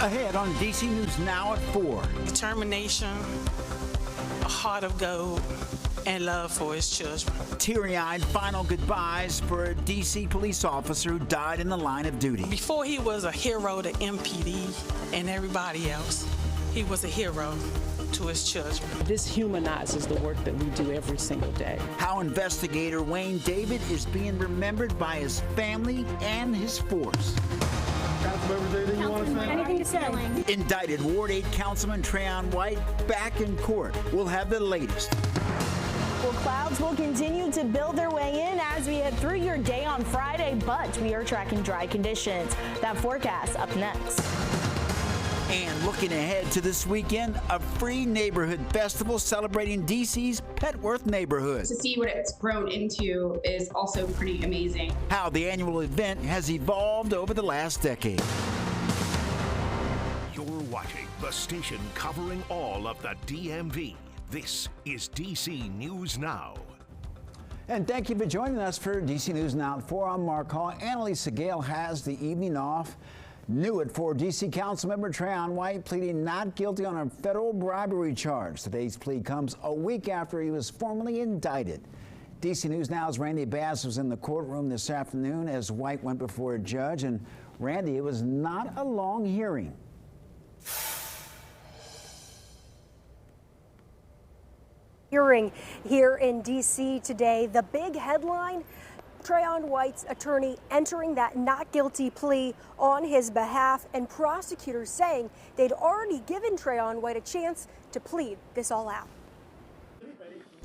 Ahead on DC News Now at 4. Determination, a heart of gold, and love for his children. Teary-eyed final goodbyes for a DC police officer who died in the line of duty. Before he was a hero to MPD and everybody else, he was a hero to his children. This humanizes the work that we do every single day. How investigator Wayne David is being remembered by his family and his force. Anything to say? Indicted Ward 8 Councilman Trayon White back in court. We'll have the latest. Well, clouds will continue to build their way in as we head through your day on Friday, but we are tracking dry conditions. That forecast up next. And looking ahead to this weekend, a free neighborhood festival celebrating DC's Petworth neighborhood. To see what it's grown into is also pretty amazing. How the annual event has evolved over the last decade. You're watching the station covering all of the DMV. This is DC News Now. And thank you for joining us for DC News Now at 4. I'm Mark Hall. Annalisa Gale has the evening off. New at 4, DC Councilmember Trayon White pleading not guilty on a federal bribery charge. Today's plea comes a week after he was formally indicted. DC News Now's Randy Bass was in the courtroom this afternoon as White went before a judge. And Randy, it was not a long hearing. Hearing here in D.C. today, the big headline, Trayon White's attorney entering that not guilty plea on his behalf, and prosecutors saying they'd already given Trayon White a chance to plead this all out.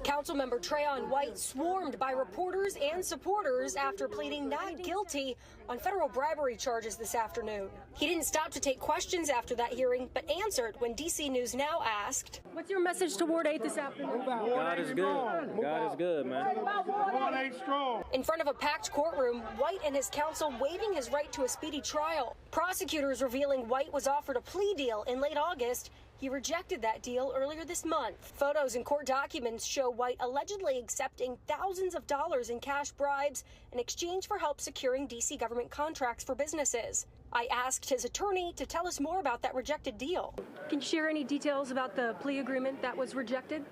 Councilmember Trayon White swarmed by reporters and supporters after pleading not guilty on federal bribery charges this afternoon. He didn't stop to take questions after that hearing, but answered when DC News Now asked, "What's your message to Ward 8 this afternoon?" God is good. God is good, man. Ward 8 strong. In front of a packed courtroom, White and his counsel waiving his right to a speedy trial. Prosecutors revealing White was offered a plea deal in late August. He rejected that deal earlier this month. Photos and court documents show White allegedly accepting thousands of dollars in cash bribes in exchange for help securing D.C. government contracts for businesses. I asked his attorney to tell us more about that rejected deal. Can you share any details about the plea agreement that was rejected?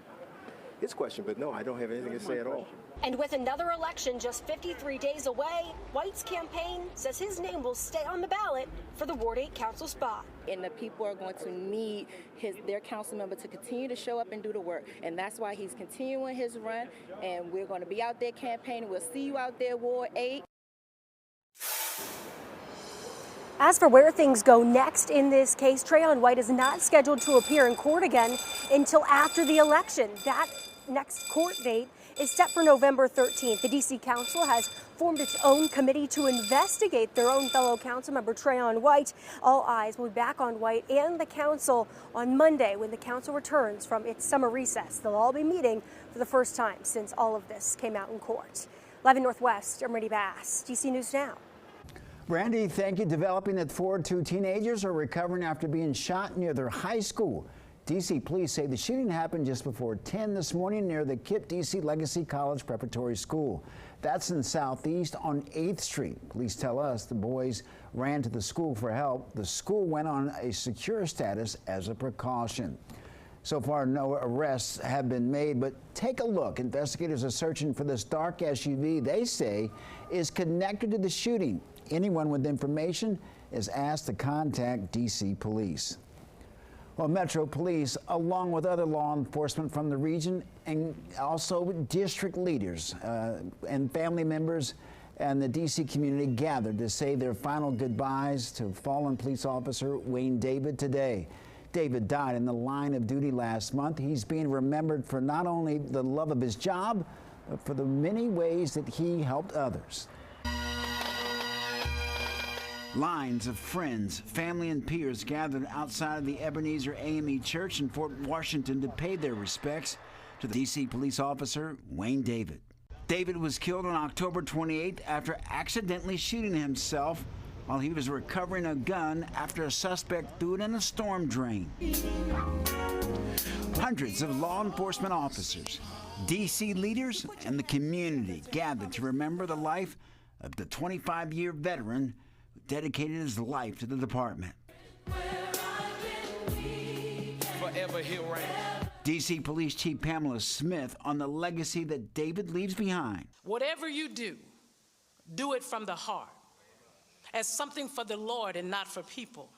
His question, but no, I don't have anything to say at all. And with another election just 53 days away, White's campaign says his name will stay on the ballot for the Ward 8 council spot. And the people are going to need their council member to continue to show up and do the work. And that's why he's continuing his run. And we're going to be out there campaigning. We'll see you out there, Ward 8. As for where things go next in this case, Trayon White is not scheduled to appear in court again until after the election. That next court date is set for November 13th. The D.C. Council has formed its own committee to investigate their own fellow council member Trayon White. All eyes will be back on White and the council on Monday when the council returns from its summer recess. They'll all be meeting for the first time since all of this came out in court. Live in Northwest, I'm Randy Bass, DC News Now. Randy, thank you. Developing at 4, 2 teenagers are recovering after being shot near their high school. D.C. police say the shooting happened just before 10 this morning near the KIPP D.C. Legacy College Preparatory School. That's in Southeast on 8th Street. Police tell us the boys ran to the school for help. The school went on a secure status as a precaution. So far, no arrests have been made, but take a look. Investigators are searching for this dark SUV they say is connected to the shooting. Anyone with information is asked to contact D.C. police. Well, Metro Police, along with other law enforcement from the region and also district leaders and family members and the D.C. community gathered to say their final goodbyes to fallen police officer Wayne David today. David died in the line of duty last month. He's being remembered for not only the love of his job, but for the many ways that he helped others. Lines of friends, family, and peers gathered outside of the Ebenezer AME Church in Fort Washington to pay their respects to the D.C. police officer Wayne David. David was killed on October 28th after accidentally shooting himself while he was recovering a gun after a suspect threw it in a storm drain. Hundreds of law enforcement officers, D.C. leaders, and the community gathered to remember the life of the 25-year veteran dedicated his life to the department. Forever he'll reign. D.C. Police Chief Pamela Smith on the legacy that David leaves behind. Whatever you do it from the heart, as something for the Lord and not for people.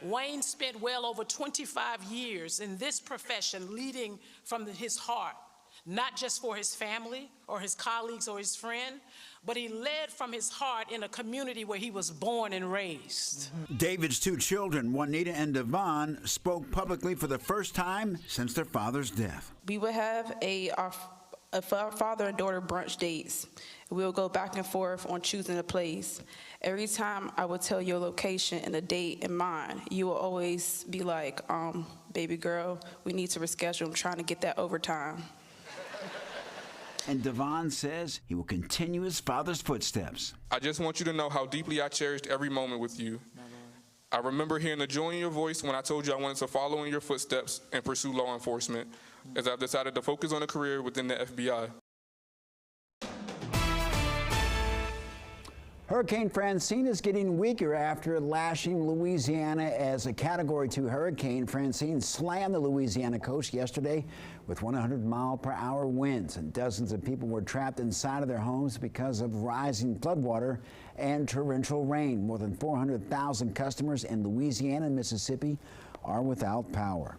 Wayne spent well over 25 years in this profession leading from his heart, not just for his family or his colleagues or his friend, but he led from his heart in a community where he was born and raised. David's two children, Juanita and Devon, spoke publicly for the first time since their father's death. We would have our father and daughter brunch dates. We would go back and forth on choosing a place. Every time I would tell your location and a date in mind, you will always be like, baby girl, we need to reschedule. I'm trying to get that overtime. And Devon says he will continue his father's footsteps. I just want you to know how deeply I cherished every moment with you. I remember hearing the joy in your voice when I told you I wanted to follow in your footsteps and pursue law enforcement, as I've decided to focus on a career within the FBI. Hurricane Francine is getting weaker after lashing Louisiana as a Category 2 hurricane. Francine slammed the Louisiana coast yesterday with 100-mile-per-hour winds, and dozens of people were trapped inside of their homes because of rising floodwater and torrential rain. More than 400,000 customers in Louisiana and Mississippi are without power.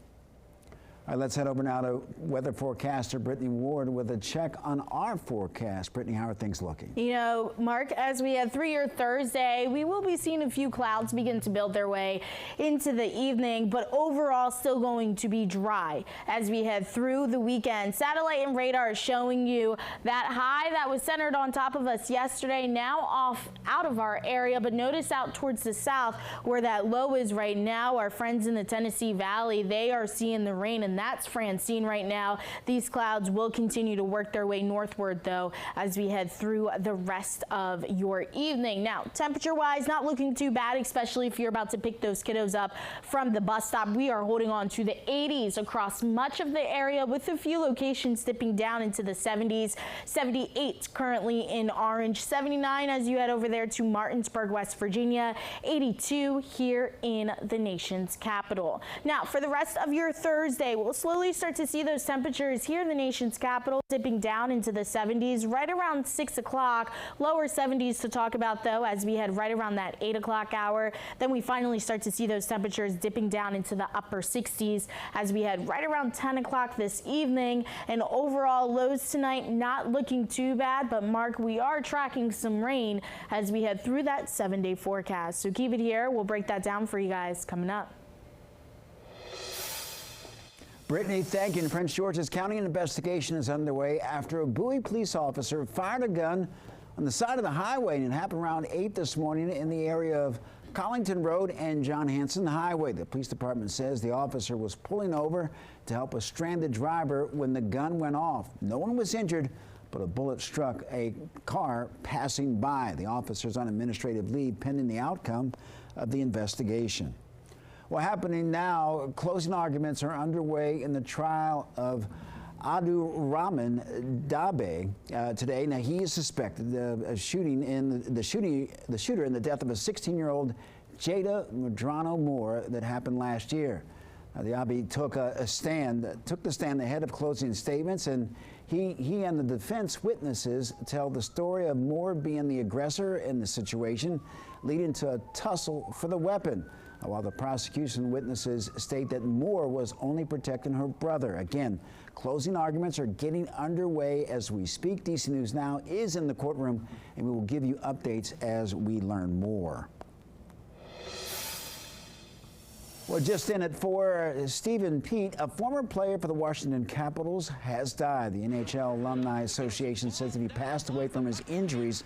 All right, let's head over now to weather forecaster Brittany Ward with a check on our forecast. Brittany, how are things looking? You know, Mark, as we head through your Thursday, we will be seeing a few clouds begin to build their way into the evening, but overall still going to be dry as we head through the weekend. Satellite and radar is showing you that high that was centered on top of us yesterday now out of our area, but notice out towards the south where that low is right now. Our friends in the Tennessee Valley, they are seeing the rain, and that's Francine right now. These clouds will continue to work their way northward, though, as we head through the rest of your evening. Now, temperature-wise, not looking too bad, especially if you're about to pick those kiddos up from the bus stop. We are holding on to the 80s across much of the area, with a few locations dipping down into the 70s. 78 currently in Orange, 79 as you head over there to Martinsburg, West Virginia, 82 here in the nation's capital. Now, for the rest of your Thursday, we'll slowly start to see those temperatures here in the nation's capital dipping down into the 70s right around 6 o'clock. Lower 70s to talk about, though, as we head right around that 8 o'clock hour. Then we finally start to see those temperatures dipping down into the upper 60s as we head right around 10 o'clock this evening. And overall lows tonight not looking too bad, but Mark, we are tracking some rain as we head through that 7-day forecast. So keep it here. We'll break that down for you guys coming up. Brittany, thank you. In Prince George's County, an investigation is underway after a Bowie police officer fired a gun on the side of the highway, and it happened around 8 this morning in the area of Collington Road and John Hanson Highway. The police department says the officer was pulling over to help a stranded driver when the gun went off. No one was injured, but a bullet struck a car passing by. The officer's on administrative leave pending the outcome of the investigation. Well, happening now, closing arguments are underway in the trial of Abdurrahman Dabe today. Now, he is suspected of shooting in the shooter in the death of a 16-year-old Jada Medrano Moore that happened last year. The Abi took the stand ahead of closing statements, and he and the defense witnesses tell the story of Moore being the aggressor in the situation, leading to a tussle for the weapon, while the prosecution witnesses state that Moore was only protecting her brother. Again, closing arguments are getting underway as we speak. DC News Now is in the courtroom, and we will give you updates as we learn more. Well, just in at 4, Stephen Peat, a former player for the Washington Capitals, has died. The NHL Alumni Association says that he passed away from his injuries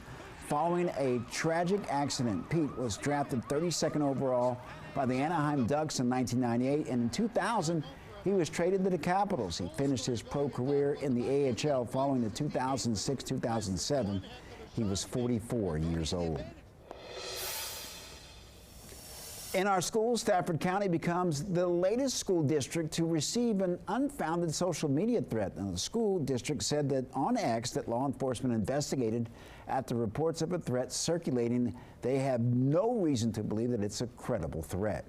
following a tragic accident. Peat was drafted 32nd overall by the Anaheim Ducks in 1998, and in 2000, he was traded to the Capitals. He finished his pro career in the AHL following the 2006-2007. He was 44 years old. In our schools, Stafford County becomes the latest school district to receive an unfounded social media threat. Now, the school district said that on X that law enforcement investigated after reports of a threat circulating. They have no reason to believe that it's a credible threat.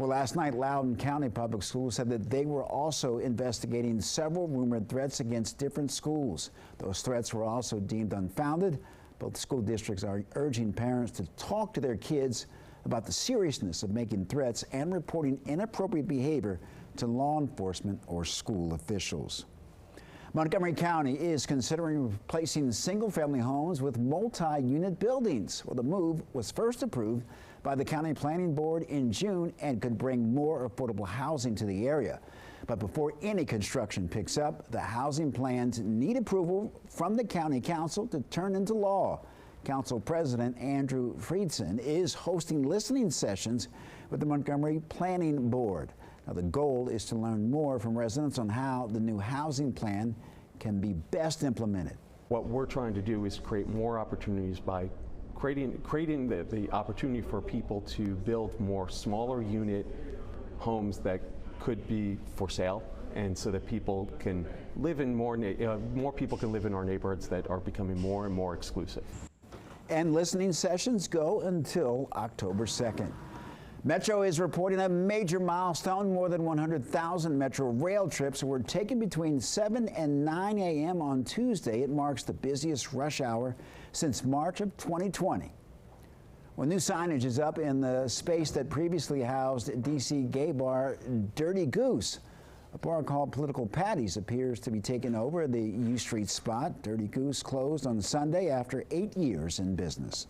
Well, last night, Loudoun County Public Schools said that they were also investigating several rumored threats against different schools. Those threats were also deemed unfounded. Both school districts are urging parents to talk to their kids about the seriousness of making threats and reporting inappropriate behavior to law enforcement or school officials. Montgomery County is considering replacing single-family homes with multi-unit buildings. Well, the move was first approved by the County Planning Board in June and could bring more affordable housing to the area. But before any construction picks up, the housing plans need approval from the County Council to turn into law. Council President Andrew Friedson is hosting listening sessions with the Montgomery Planning Board. Now, the goal is to learn more from residents on how the new housing plan can be best implemented. What we're trying to do is create more opportunities by creating the opportunity for people to build more smaller unit homes that could be for sale, and so that people can live in more people can live in our neighborhoods that are becoming more and more exclusive. And listening sessions go until October 2nd. Metro is reporting a major milestone. More than 100,000 Metro rail trips were taken between 7 and 9 a.m. on Tuesday. It marks the busiest rush hour since March of 2020. Well, new signage is up in the space that previously housed DC gay bar Dirty Goose. A bar called Political Patties appears to be taking over the U Street spot. Dirty Goose closed on Sunday after 8 years in business.